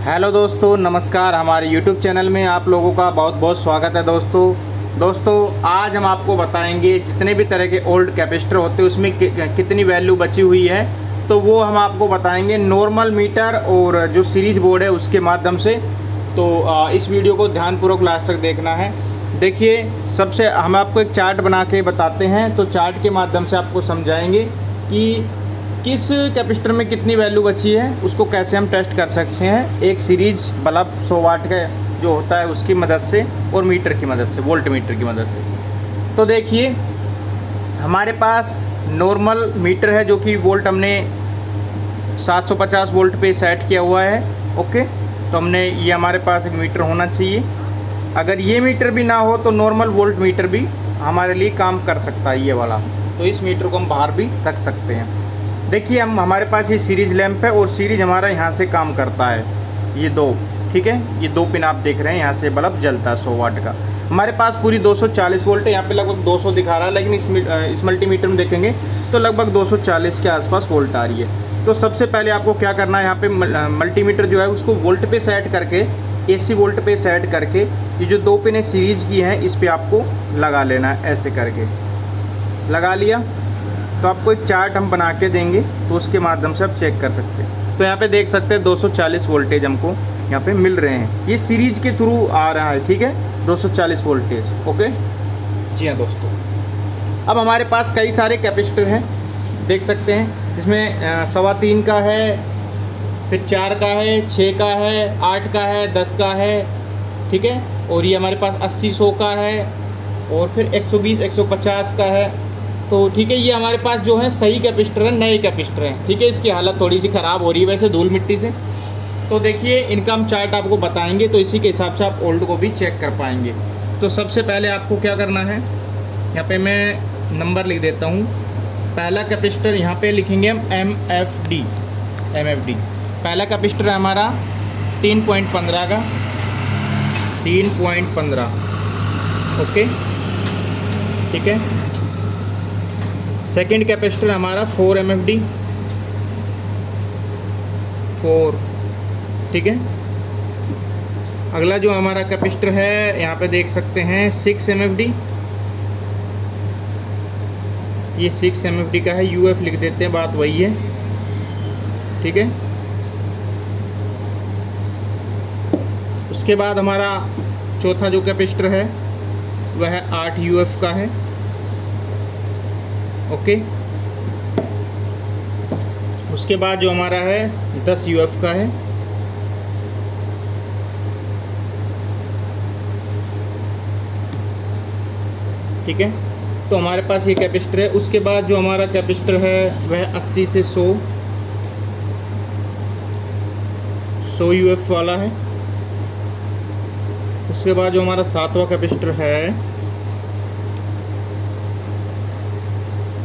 Hello दोस्तों, नमस्कार। हमारे YouTube चैनल में आप लोगों का बहुत बहुत स्वागत है। दोस्तों आज हम आपको बताएंगे जितने भी तरह के ओल्ड कैपेसिटर होते हैं उसमें कितनी वैल्यू बची हुई है, तो वो हम आपको बताएंगे नॉर्मल मीटर और जो सीरीज बोर्ड है उसके माध्यम से। तो इस वीडियो को ध्यानपूर्वक लास्ट तक देखना है। देखिए, सबसे हम आपको एक चार्ट बना के बताते हैं, तो चार्ट के माध्यम से आपको समझाएंगे कि किस कैपेसिटर में कितनी वैल्यू बची है, उसको कैसे हम टेस्ट कर सकते हैं एक सीरीज बल्ब 100 वाट का जो होता है उसकी मदद से और मीटर की मदद से, वोल्ट मीटर की मदद से। तो देखिए, हमारे पास नॉर्मल मीटर है जो कि वोल्ट हमने 750 वोल्ट पे सेट किया हुआ है। ओके, तो हमने ये हमारे पास एक मीटर होना चाहिए। अगर ये मीटर भी ना हो तो नॉर्मल वोल्ट मीटर भी हमारे लिए काम कर सकता है, ये वाला। तो इस मीटर को हम बाहर भी रख सकते हैं। देखिए, हमारे पास ये सीरीज लैंप है और सीरीज हमारा यहाँ से काम करता है, ये दो, ठीक है। ये दो पिन आप देख रहे हैं, यहाँ से बल्ब जलता है 100 वाट का। हमारे पास पूरी 240 वोल्ट है, यहाँ पे लगभग 200 दिखा रहा है, लेकिन इस मल्टीमीटर में देखेंगे तो लगभग 240 के आसपास वोल्ट आ रही है। तो सबसे पहले आपको क्या करना है, यहाँ पे मल्टीमीटर जो है उसको वोल्ट पे सेट करके, AC वोल्ट पे सेट करके, ये जो दो पिन सीरीज की हैं इस पर आपको लगा लेना है। ऐसे करके लगा लिया तो आपको एक चार्ट हम बना के देंगे, तो उसके माध्यम से आप चेक कर सकते हैं। तो यहाँ पे देख सकते हैं 240 वोल्टेज हमको यहाँ पे मिल रहे हैं, ये सीरीज के थ्रू आ रहा है, ठीक है, 240 वोल्टेज। ओके जी हाँ दोस्तों, अब हमारे पास कई सारे कैपेसिटर हैं, देख सकते हैं। इसमें 3.25 का है, फिर 4 का है, 6 का है, 8 का है, 10 का है, ठीक है। और ये हमारे पास 80, 100 का है, और फिर 120, 150 का है। तो ठीक है, ये हमारे पास जो है सही कैपेसिटर है, नए कैपेसिटर हैं, ठीक है। इसकी हालत थोड़ी सी ख़राब हो रही है वैसे धूल मिट्टी से। तो देखिए, इनका हम चार्ट आपको बताएंगे, तो इसी के हिसाब से आप ओल्ड को भी चेक कर पाएंगे। तो सबसे पहले आपको क्या करना है, यहाँ पे मैं नंबर लिख देता हूँ। पहला कैपेसिटर यहाँ पे लिखेंगे हम MFD। पहला कैपेसिटर है हमारा 3.15 का, 3.15। ओके, ठीक है। सेकेंड कैपेसिटर हमारा 4 MFD, 4, ठीक है। अगला जो हमारा कैपेसिटर है यहाँ पे देख सकते हैं 6 MFD, ये 6 MFD का है, UF लिख देते हैं, बात वही है, ठीक है। उसके बाद हमारा चौथा जो कैपेसिटर है वह 8 UF का है। ओके, उसके बाद जो हमारा है 10 UF का है। ठीक है, तो हमारे पास ये कैपेसिटर है। उसके बाद जो हमारा कैपेसिटर है वह 80 से 100 UF वाला है। उसके बाद जो हमारा 7वां कैपेसिटर है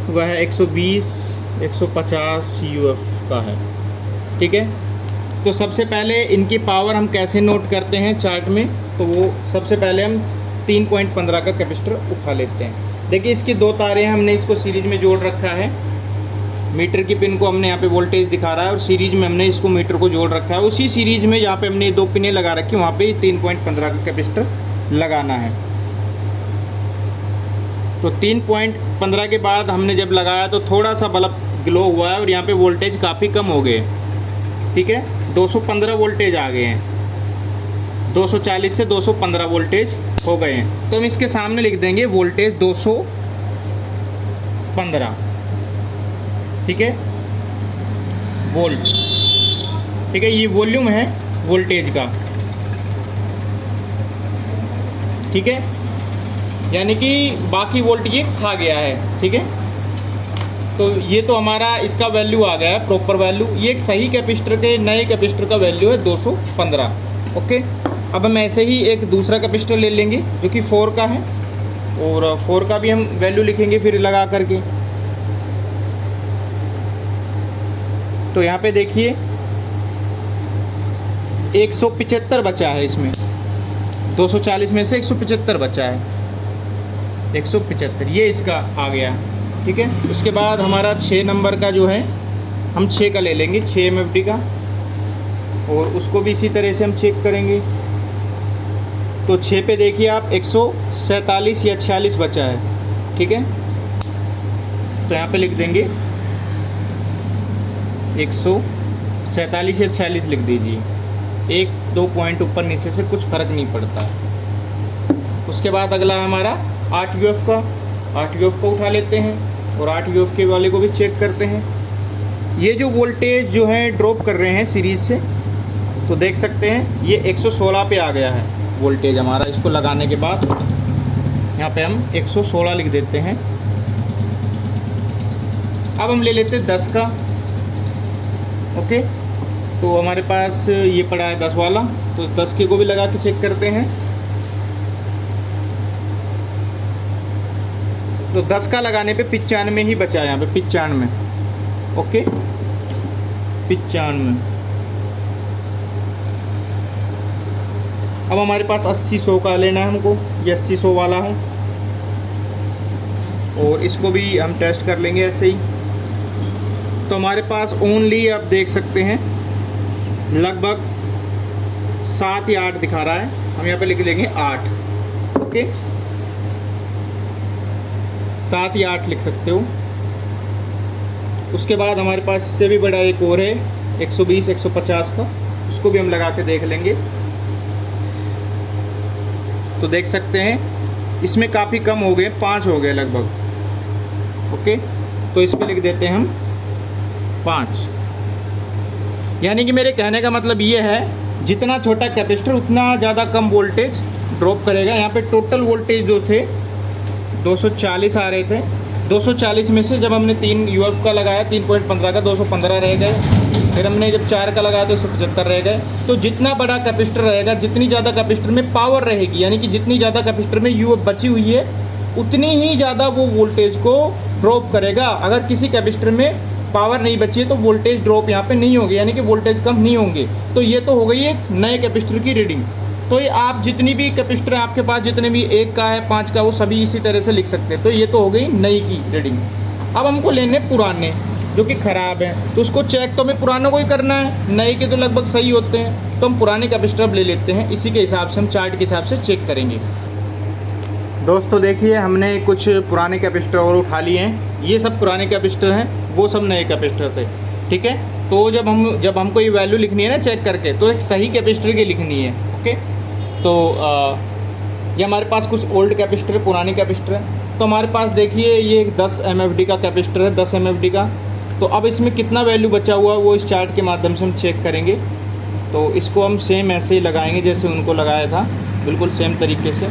वह 120, 150 UF का है, ठीक है। तो सबसे पहले इनकी पावर हम कैसे नोट करते हैं चार्ट में, तो वो सबसे पहले हम 3.15 का कैपेसिटर उठा लेते हैं। देखिए, इसकी दो तारें हैं, हमने इसको सीरीज में जोड़ रखा है। मीटर की पिन को हमने यहाँ पे वोल्टेज दिखा रहा है और सीरीज में हमने इसको मीटर को जोड़ रखा है। उसी सीरीज में जहाँ पे हमने दो पिनें लगा रखी, वहाँ पे 3.15 का कैपेसिटर लगाना है। तो 3.15 के बाद हमने जब लगाया तो थोड़ा सा बल्ब ग्लो हुआ है और यहाँ पे वोल्टेज काफ़ी कम हो गए, ठीक है। 215 वोल्टेज आ गए हैं, 240 से 215 वोल्टेज हो गए हैं। तो हम इसके सामने लिख देंगे वोल्टेज 215, ठीक है, वोल्ट, ठीक है। ये वॉल्यूम है वोल्टेज का, ठीक है, यानी कि बाकी वोल्ट ये खा गया है, ठीक है। तो ये तो हमारा इसका वैल्यू आ गया है, प्रॉपर वैल्यू। ये एक सही कैपेसिटर के, नए कैपेसिटर का वैल्यू है 215। ओके, अब हम ऐसे ही एक दूसरा कैपेसिटर ले लेंगे जो कि 4 का है, और 4 का भी हम वैल्यू लिखेंगे फिर लगा करके। तो यहाँ पे देखिए 175 बचा है, इसमें 240 में से 175 बचा है, 175 ये इसका आ गया, ठीक है। उसके बाद हमारा 6 नंबर का जो है हम 6 का ले लेंगे, 6 MFD का। और उसको भी इसी तरह से हम चेक करेंगे। तो 6 पे देखिए आप 147 या 46 बचा है, ठीक है। तो यहाँ पे लिख देंगे 147 या 46 लिख दीजिए, 1-2 पॉइंट ऊपर नीचे से कुछ फ़र्क नहीं पड़ता। उसके बाद अगला है हमारा 8 UF का। 8 UF को उठा लेते हैं और 8 UF के वाले को भी चेक करते हैं। ये जो वोल्टेज जो है ड्रॉप कर रहे हैं सीरीज़ से, तो देख सकते हैं ये 116 पे आ गया है वोल्टेज हमारा। इसको लगाने के बाद यहाँ पे हम 116 लिख देते हैं। अब हम ले लेते हैं 10 का, ओके। तो हमारे पास ये पड़ा है 10 वाला, तो 10 के को भी लगा के चेक करते हैं। तो 10 का लगाने पे 95 ही बचा है, यहाँ पे 95, ओके, 95। अब हमारे पास 80-100 का लेना है हमको, ये 80-100 वाला है और इसको भी हम टेस्ट कर लेंगे ऐसे ही। तो हमारे पास ओनली आप देख सकते हैं लगभग 7 या 8 दिखा रहा है। हम यहाँ पे लिख लेंगे 8, ओके, 7 या 8 लिख सकते हो। उसके बाद हमारे पास इससे भी बड़ा एक और है 120-150 का, उसको भी हम लगा के देख लेंगे। तो देख सकते हैं इसमें काफ़ी कम हो गए, 5 हो गए लगभग, ओके। तो इस पे लिख देते हैं हम 5। यानी कि मेरे कहने का मतलब ये है जितना छोटा कैपेसिटर उतना ज़्यादा कम वोल्टेज ड्रॉप करेगा। यहाँ पे टोटल वोल्टेज जो थे 240 आ रहे थे, 240 में से जब हमने 3 UF का लगाया 3.15 का 215 रह गए, फिर हमने जब 4 का लगाया तो 175 रह गए। तो जितना बड़ा कैपेसिटर रहेगा, जितनी ज़्यादा कैपेसिटर में पावर रहेगी, यानी कि जितनी ज़्यादा कैपेसिटर में UF बची हुई है उतनी ही ज़्यादा वो वोल्टेज को ड्रॉप करेगा। अगर किसी कैपेसिटर में पावर नहीं बची है तो वोल्टेज ड्रॉप यहाँ पे नहीं होगी, यानी कि वोल्टेज कम नहीं होंगे। तो ये तो हो गई एक नए कैपेसिटर की रीडिंग। तो ये आप जितनी भी कैपेसिटर आपके पास, जितने भी 1 का है 5 का, वो सभी इसी तरह से लिख सकते हैं। तो ये तो हो गई नई की रीडिंग। अब हमको लेने पुराने जो कि ख़राब हैं, तो उसको चेक तो हमें पुरानों को ही करना है, नए के तो लगभग सही होते हैं। तो हम पुराने कैपेसिटर अब ले लेते हैं, इसी के हिसाब से हम चार्ट के हिसाब से चेक करेंगे। दोस्तों देखिए हमने कुछ पुराने कैपेसिटर और उठा लिए हैं। ये सब पुराने कैपेसिटर हैं, वो सब नए कैपेसिटर थे, ठीक है। तो जब हमको ये वैल्यू लिखनी है ना चेक करके, तो एक सही कैपेसिटर की लिखनी है, ओके। तो ये हमारे पास कुछ ओल्ड कैपेसिटर, पुराने कैपेसिटर है। तो हमारे पास देखिए ये 10 MFD का कैपेसिटर है, 10 MFD का। तो अब इसमें कितना वैल्यू बचा हुआ है वो इस चार्ट के माध्यम से हम चेक करेंगे। तो इसको हम सेम ऐसे ही लगाएंगे जैसे उनको लगाया था, बिल्कुल सेम तरीके से।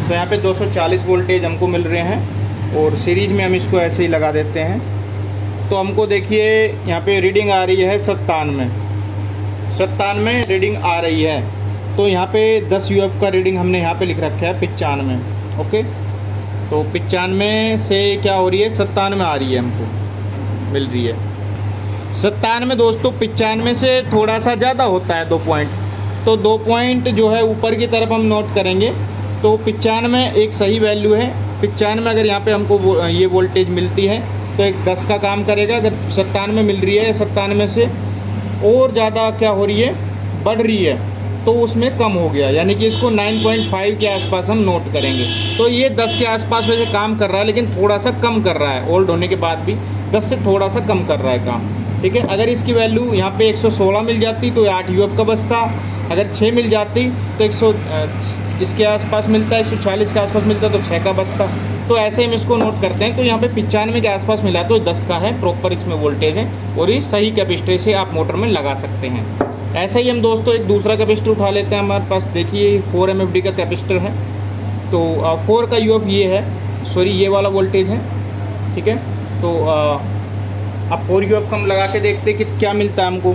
तो यहाँ पे 240 वोल्टेज हमको मिल रहे हैं और सीरीज़ में हम इसको ऐसे ही लगा देते हैं। तो हमको देखिए यहाँ पे रीडिंग आ रही है 97 रीडिंग आ रही है। तो यहाँ पे 10 UF का रीडिंग हमने यहाँ पे लिख रखा है 95, ओके। तो 95 से क्या हो रही है, 97 आ रही है, हमको मिल रही है 97। दोस्तों 95 से थोड़ा सा ज़्यादा होता है 2 पॉइंट, तो 2 पॉइंट जो है ऊपर की तरफ हम नोट करेंगे। तो 95 एक सही वैल्यू है। 95 अगर यहाँ पे हमको ये वोल्टेज मिलती है तो एक 10 का काम करेगा। अगर 97 मिल रही है, 97 से और ज़्यादा क्या हो रही है, बढ़ रही है, तो उसमें कम हो गया, यानी कि इसको 9.5 के आसपास हम नोट करेंगे। तो ये 10 के आसपास वैसे काम कर रहा है, लेकिन थोड़ा सा कम कर रहा है, ओल्ड होने के बाद भी 10 से थोड़ा सा कम कर रहा है काम, ठीक है। अगर इसकी वैल्यू यहाँ पे 116 मिल जाती तो 8 UF का बचता। अगर 6 मिल जाती तो 100 इसके आसपास मिलता, 140 के आसपास मिलता तो 6 का बचता। तो ऐसे हम इसको नोट करते हैं। तो यहाँ पे 95 के आसपास मिला तो 10 का है, प्रॉपर इसमें वोल्टेज है और ये सही कैपेसिटर से आप मोटर में लगा सकते हैं। ऐसे ही हम दोस्तों एक दूसरा कैपेसिटर उठा लेते हैं। हमारे पास देखिए 4 MFD का कैपेसिटर है। तो 4 का UF ये है, सॉरी ये वाला वोल्टेज है, ठीक है। तो अब 4 UF का हम लगा के देखते हैं कि क्या मिलता है हमको।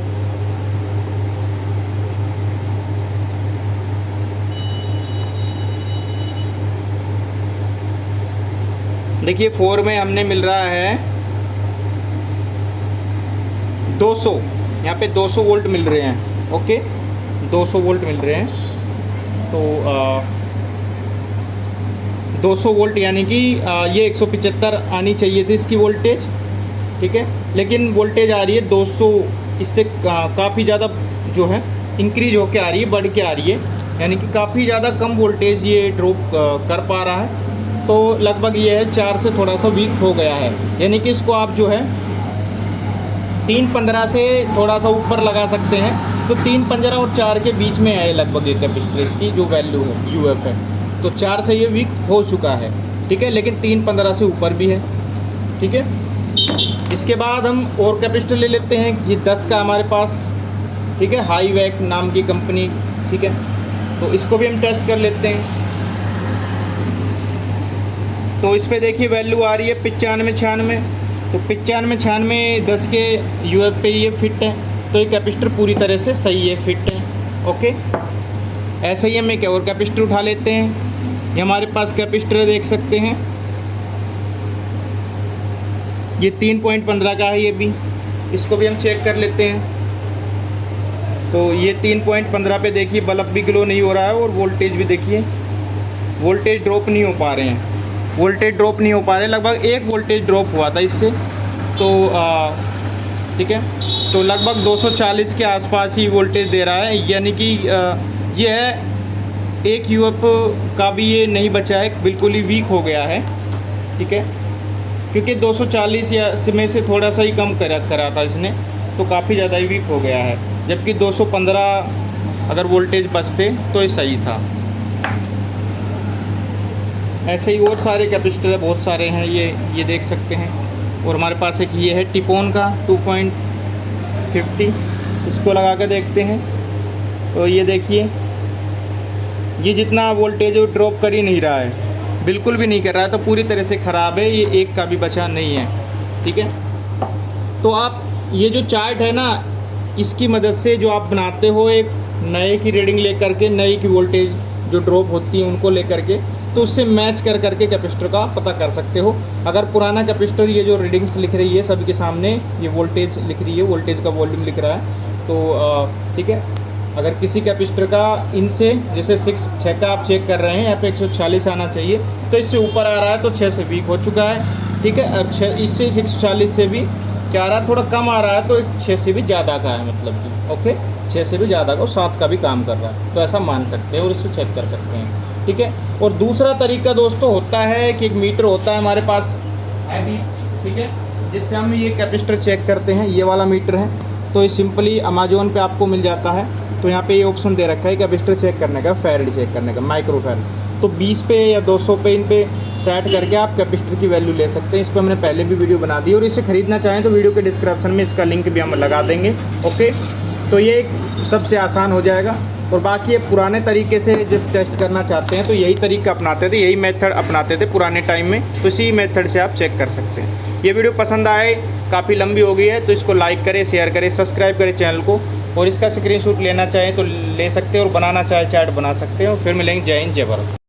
देखिए 4 में हमने मिल रहा है 200, यहाँ पे 200 वोल्ट मिल रहे हैं, ओके, 200 वोल्ट मिल रहे हैं। तो 200 वोल्ट यानी कि ये 175 आनी चाहिए थी इसकी वोल्टेज, ठीक है, लेकिन वोल्टेज आ रही है 200, इससे काफ़ी ज़्यादा जो है इंक्रीज होके आ रही है, बढ़ के आ रही है, यानी कि काफ़ी ज़्यादा कम वोल्टेज ये ड्रॉप कर पा रहा है। तो लगभग ये है 4 से थोड़ा सा वीक हो गया है, यानी कि इसको आप जो है 3.15 से थोड़ा सा ऊपर लगा सकते हैं। तो 3.15 और 4 के बीच में है लगभग ये कैपेसिटर, इसकी जो वैल्यू है यूएफ है। तो 4 से ये वीक हो चुका है, ठीक है, लेकिन 3.15 से ऊपर भी है, ठीक है। इसके बाद हम और कैपेसिटर ले लेते हैं, ये 10 का हमारे पास, ठीक है, हाई वैक नाम की कंपनी, ठीक है। तो इसको भी हम टेस्ट कर लेते हैं। तो इस पे देखिए वैल्यू आ रही है 95-96। तो 95-96 10 के यूएफ पे ये फिट है, तो ये कैपेसिटर पूरी तरह से सही है, फिट है, ओके। ऐसे ही हम एक और कैपेसिटर उठा लेते हैं। ये हमारे पास कैपेसिटर देख सकते हैं, ये 3.15 का है, ये भी, इसको भी हम चेक कर लेते हैं। तो ये 3.15 पे देखिए बल्ब भी ग्लो नहीं हो रहा है, और वोल्टेज भी देखिए, वोल्टेज ड्रॉप नहीं हो पा रहे हैं, वोल्टेज ड्रॉप नहीं हो पा रहे, लगभग 1 वोल्टेज ड्रॉप हुआ था इससे। तो ठीक है, तो लगभग 240 के आसपास ही वोल्टेज दे रहा है, यानी कि ये है 1 यूएफ का भी ये नहीं बचा है, बिल्कुल ही वीक हो गया है, ठीक है, क्योंकि 240 या में से थोड़ा सा ही कम करा था इसने, तो काफ़ी ज़्यादा ही वीक हो गया है। जबकि 215 अगर वोल्टेज बचते तो ये सही था। ऐसे ही और सारे कैपेसिटर बहुत सारे हैं, ये देख सकते हैं। और हमारे पास एक ये है टिपोन का 2.50, इसको लगा कर देखते हैं। तो ये देखिए, ये जितना वोल्टेज ड्रॉप कर ही नहीं रहा है, बिल्कुल भी नहीं कर रहा है, तो पूरी तरह से ख़राब है, ये 1 का भी बचा नहीं है, ठीक है। तो आप ये जो चार्ट है ना, इसकी मदद से जो आप बनाते हो, एक नए की रीडिंग लेकर के, नई की वोल्टेज जो ड्रॉप होती है उनको लेकर के, तो उससे मैच कर करके कैपेसिटर का पता कर सकते हो। अगर पुराना कैपेसिटर ये जो रीडिंग्स लिख रही है सभी के सामने, ये वोल्टेज लिख रही है, वोल्टेज का वॉल्यूम लिख रहा है, तो ठीक है, अगर किसी कैपेसिटर का इनसे जैसे 6 का आप चेक कर रहे हैं, यहाँ पे 140 आना चाहिए, तो इससे ऊपर आ रहा है तो 6 से वीक हो चुका है, ठीक है। और 6 इससे 140 से भी क्या आ रहा है, थोड़ा कम आ रहा है, तो 6 से भी ज़्यादा का है, मतलब कि ओके, 6 से भी ज़्यादा का, 7 का भी काम कर रहा है, तो ऐसा मान सकते हैं और इससे चेक कर सकते हैं, ठीक है। और दूसरा तरीका दोस्तों होता है कि एक मीटर होता है हमारे पास है भी, ठीक है, जिससे हम ये कैपेसिटर चेक करते हैं। ये वाला मीटर है, तो ये सिंपली अमेजोन पे आपको मिल जाता है। तो यहाँ पे ये ऑप्शन दे रखा है कैपेसिटर चेक करने का, फैराड चेक करने का, माइक्रो फैराड। तो 20 पे या 200 पे इन पे सेट करके आप कैपेसिटर की वैल्यू ले सकते हैं। इस पर हमने पहले भी वीडियो बना दी, और इसे ख़रीदना चाहें तो वीडियो के डिस्क्रिप्शन में इसका लिंक भी हम लगा देंगे, ओके। तो ये सबसे आसान हो जाएगा। और बाकी ये पुराने तरीके से जब टेस्ट करना चाहते हैं तो यही तरीका अपनाते थे, यही मेथड अपनाते थे पुराने टाइम में, तो इसी मेथड से आप चेक कर सकते हैं। ये वीडियो पसंद आए, काफ़ी लंबी हो गई है, तो इसको लाइक करें, शेयर करें, सब्सक्राइब करें चैनल को, और इसका स्क्रीनशॉट लेना चाहें तो ले सकते हैं, और बनाना चाहे चार्ट बना सकते हैं। और फिर मिलेंगे। जय हिंद, जय भारत।